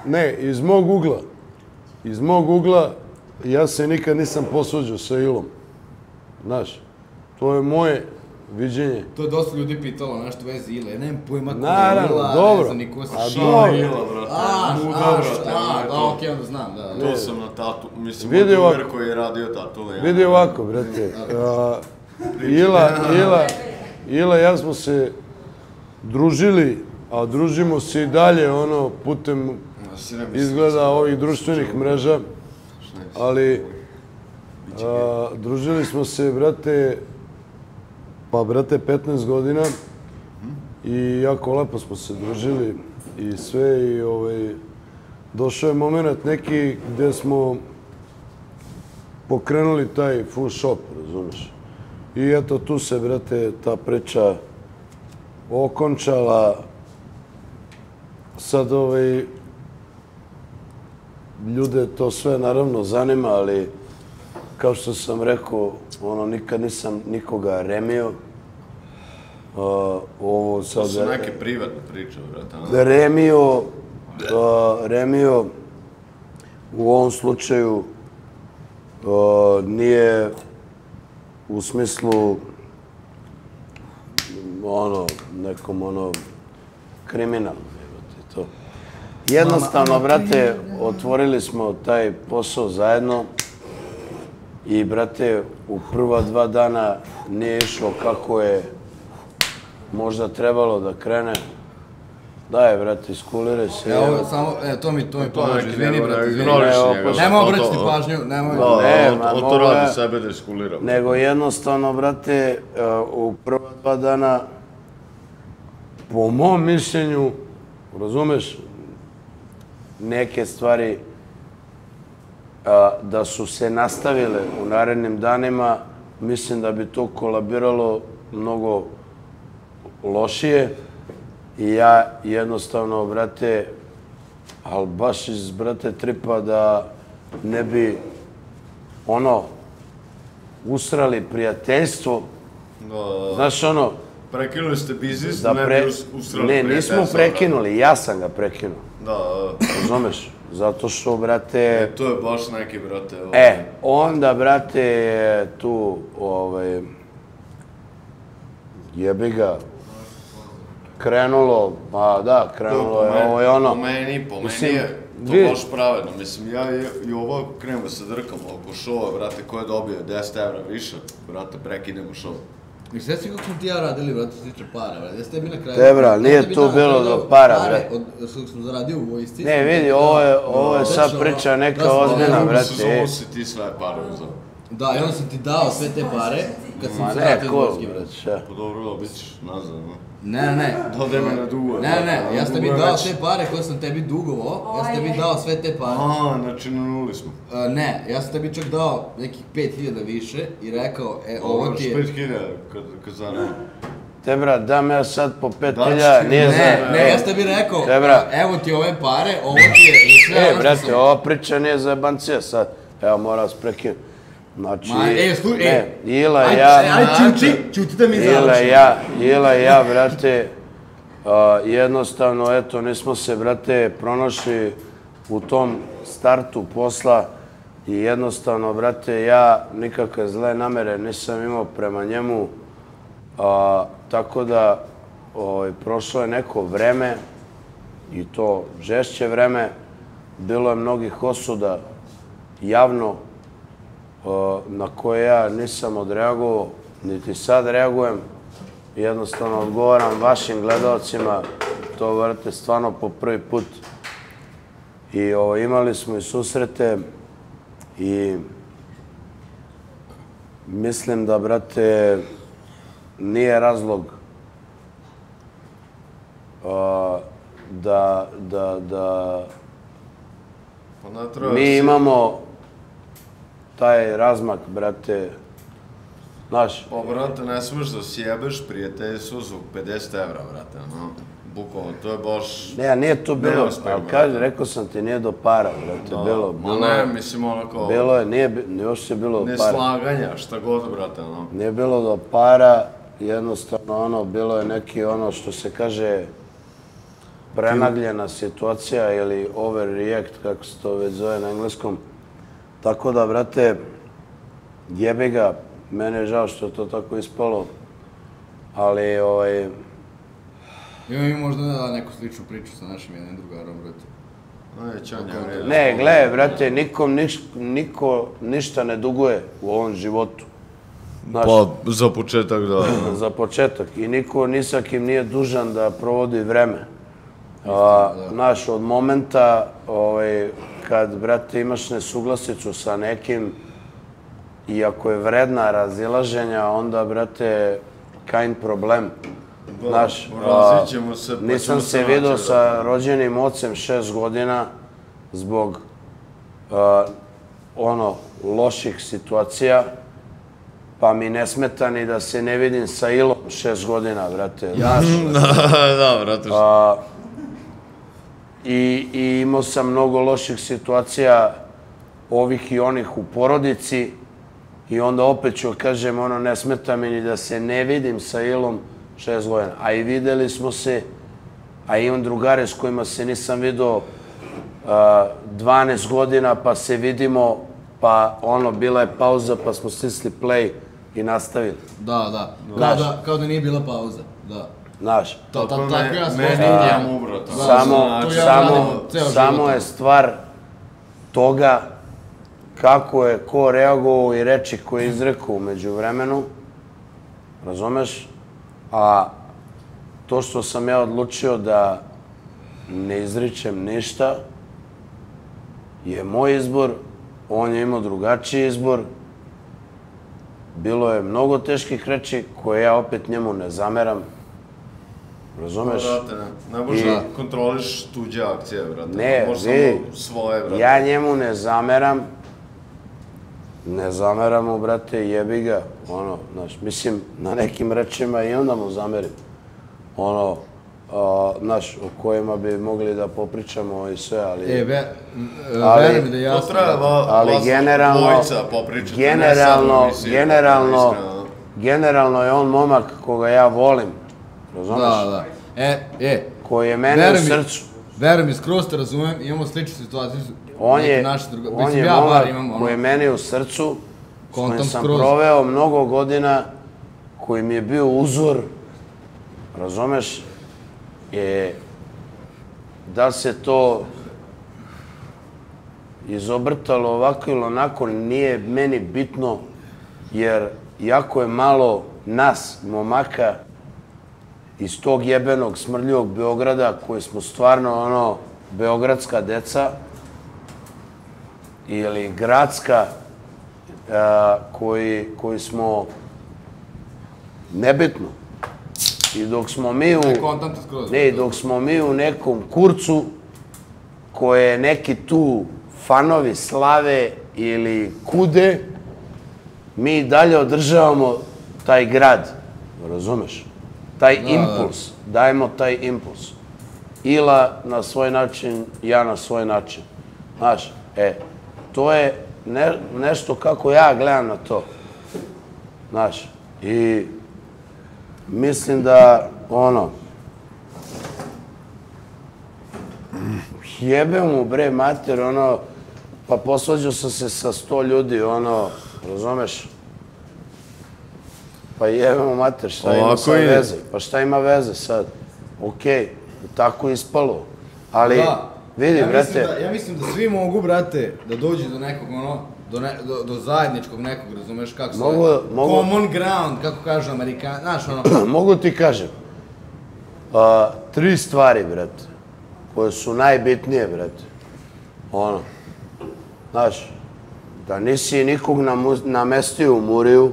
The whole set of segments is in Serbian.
Ne, iz mog ugla ja se nikad nisam posvađao sa Ilom. Znaš, to je moje viđenje. To je dosta ljudi pitalo nešto vezi Ile, ja nemam pojma ko je Naravno, ne znam ni ko se Šta je Ila, brate? Okej, onda znam, da. To sam na tatu, mislim, od drugar koji je radio tatule. Vidi ovako, brate. Ila, ja smo se družili, a družimo se i dalje, ono, putem izgleda ovih društvenih mreža, ali družili smo se, brate, 15 godina i jako lepo smo se družili i sve i došao je moment neki gde smo pokrenuli taj full shop, razumeš? I eto tu se, brate, ta priča okončala. Sad ljude to sve naravno zanima, ali kao što sam rekao, nikad nisam nikoga remio. To su neke privatne priče, brate. Remio u ovom slučaju nije u smislu nekom kriminalno. Jednostavno, brate, otvorili smo taj posao zajedno i, brate, u prva 2 dana nije išlo kako je možda trebalo da krene. Daj, brate, iskuliraj se. Evo, samo, to mi pomoći, izvini, brate, izvini. Nemo obraćati pažnju, nemoj. On to radi sebe da iskulira. Nego jednostavno, brate, u prva 2 dana, po mom mišljenju, razumeš, neke stvari da su se nastavile u narednim danima, mislim da bi to kolabiralo mnogo lošije i ja jednostavno, brate, ali baš iz, brate, tripa da ne bi usrali prijateljstvo. Znaš, prekinuli ste biznis, ne bi usrali prijateljstvo. Ne, nismo prekinuli, ja sam ga prekinuo. Da. Razumeš? Zato što, brate... To je baš neki, brate... Onda, brate, tu, jebi ga, krenulo, pa da, krenulo je ovo i ono. Po meni je to baš pravedno. Mislim, ja i ovo krenemo se drkamo oko šova, brate, ko je dobio 10 evra više, brate, prekinemo šov. I sve si kako smo ti ja radili, brate, što se tiče para, brate, jeste tebi na kraju... Debra, nije tu bilo do para, brate. Od što smo zaradio u vojsci... Ne, vidi, ovo je sad priča neka ozbiljna, brate. Ovo si ti sve pare uzao. Da, i onda sam ti dao sve te pare, kad sam se vratio iz vojske, brate. Pa dobro, bit ćeš nazad, no? Ne. Dodaj me na dugo. Ne, ja sam tebi dao te pare koje sam tebi dugovao, ja sam tebi dao sve te pare. Znači na nuli smo. Ne, ja sam tebi čak dao nekih 5000 više i rekao, ovo ti je... 5000 kad zanima. Debra, dam ja sad po 5000, nije za... Ne, ja sam tebi rekao, evo ti ove pare, ovo ti je za sve... Brate, ova priča nije za jebancija sad. Evo, moram vas prekinuti. Znači, Ila i ja... Čuti da mi završim. Ila i ja, brate, jednostavno, eto, nismo se, brate, pronašli u tom startu posla i jednostavno, brate, ja nikakve zle namere nisam imao prema njemu, tako da prošlo je neko vreme i to žešće vreme, bilo je mnogih osuda javno na koje ja nisam odreagovao, niti sad reagujem. Jednostavno odgovaram vašim gledalcima, to vrate stvarno po prvi put. I imali smo i susrete i mislim da, brate, nije razlog da mi imamo taj razmak, brate, znaš. Pa, brate, ne smiješ da sjebeš prijateljstvo zbog 50 evra, brate, no. Bukvalno, to je baš... Ne, nije to bilo, ali kaži, rekao sam ti, nije do para, brate, bilo... Ma ne, mislim, onako... Bilo je, nije uopšte bilo do para. Neslaganja, šta god, brate, no. Nije bilo do para, jednostavno, bilo je neki, što se kaže, prenagljena situacija ili overreact, kako se to već zove na engleskom. Tako da, brate, jebi ga, mene je žao što je to tako ispalo, ali, Imam i možda neku sličnu priču sa našim jednim drugarom, brate. Ne, gledaj, brate, niko ništa ne duguje u ovom životu. Pa, za početak, da. Za početak. I niko ni sa kim nije dužan da provodi vreme. Znaš, od momenta kad, brate, imaš nesuglasicu sa nekim i ako je vredna razilaženja, onda, brate, kind problem. Znaš, nisam se vidio sa rođenim ocem 6 godina zbog loših situacija, pa mi ne smeta ni da se ne vidim sa Ilom 6 godina, brate. Da, brate. I imao sam mnogo loših situacija, ovih i onih u porodici, i onda opet ću kažem, ne smeta mi ni da se ne vidim sa Ilom 6 godina. A i videli smo se, a imam drugare s kojima se nisam vidio 12 godina, pa se vidimo, pa bila je pauza, pa smo stisli play i nastavili. Da. Kao da nije bila pauza, da. Znaš. Tako ja sam Samo je stvar toga kako je ko reagovao i reči koje je izrekao umeđu vremenu, razumeš? A to što sam ja odlučio da ne izričem ništa je moj izbor, on je imao drugačiji izbor. Bilo je mnogo teških reči koje ja opet njemu ne zameram. Razumeš? Ne možeš da kontroliš tuđe akcije, brate. Ne, vidi, ja njemu ne zameram. Ne zameram mu, brate, jebi ga. Znaš, mislim, na nekim rečima i onda mu zamerim. Znaš, o kojima bi mogli da popričamo i sve, ali... Verujem da jasno. Ali generalno je on momak koga ja volim. Razumeš? Da. Koji je mene u srcu. Verujem, skroz te razumem, imamo sličnu situaciju. On je momak koji je meni u srcu, s kojim sam proveo mnogo godina, koji mi je bio uzor, razumeš? Da li se to izobrtalo ovako ili onako, nije meni bitno, jer jako je malo nas, momaka, iz tog jebenog smrljivog Beograda, koji smo stvarno beogradska deca ili gradska, koji smo nebitno. I dok smo mi u nekom kurcu koje neki tu fanovi slave ili kude, mi dalje održavamo taj grad, razumeš? Taj impuls, dajemo taj impuls. Ila na svoj način, ja na svoj način. Znaš, to je nešto kako ja gledam na to. Znaš, i mislim da, jebe mu, bre, mater, pa posvađao sam se sa 100 ljudi, razumeš? Pa jebemo mater, šta ima sad veze? Pa šta ima veze sad? Okej, tako je ispalo. Ali, vidi, brate... Ja mislim da svi mogu, brate, da dođu do nekog, do zajedničkog nekog, razumeš kako se... Common ground, kako kažu Amerikani, znaš, Mogu ti kažem, 3 stvari, brate, koje su najbitnije, brate. Znaš, da nisi nikog namestio u Muriju,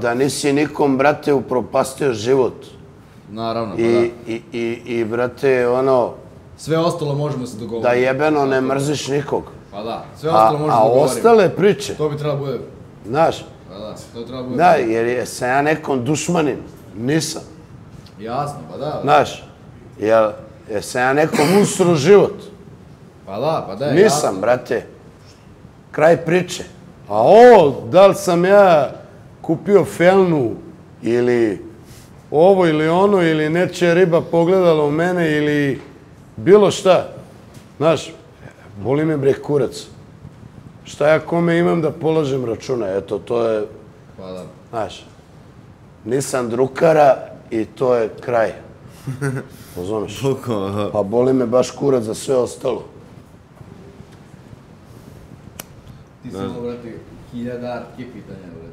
da nisi nikom, brate, upropastio život. Naravno, pa da. I, brate, sve ostalo možemo se dogovoriti. Da jebeno ne mrziš nikog. Pa da, sve ostalo možemo dogovoriti. A ostale priče... To bi trebalo bude. Znaš. Pa da, to treba bude. Da, jer sam ja nekom dušmanin. Nisam. Jasno, pa da. Znaš, jer sam ja nekom usro život. Pa da, jasno. Nisam, brate. Kraj priče. A da li sam ja kupio felnu ili ovo ili ono, ili nečija riba pogledala u mene, ili bilo šta. Znaš, boli me bre kurac. Šta ja kome imam da polažem računa? Eto, to je... Hvala. Znaš, nisam drukara i to je kraj. Razumeš? Pa boli me baš kurac za sve ostalo. Ti si imao, brate, 1000 artke pitanja, brate.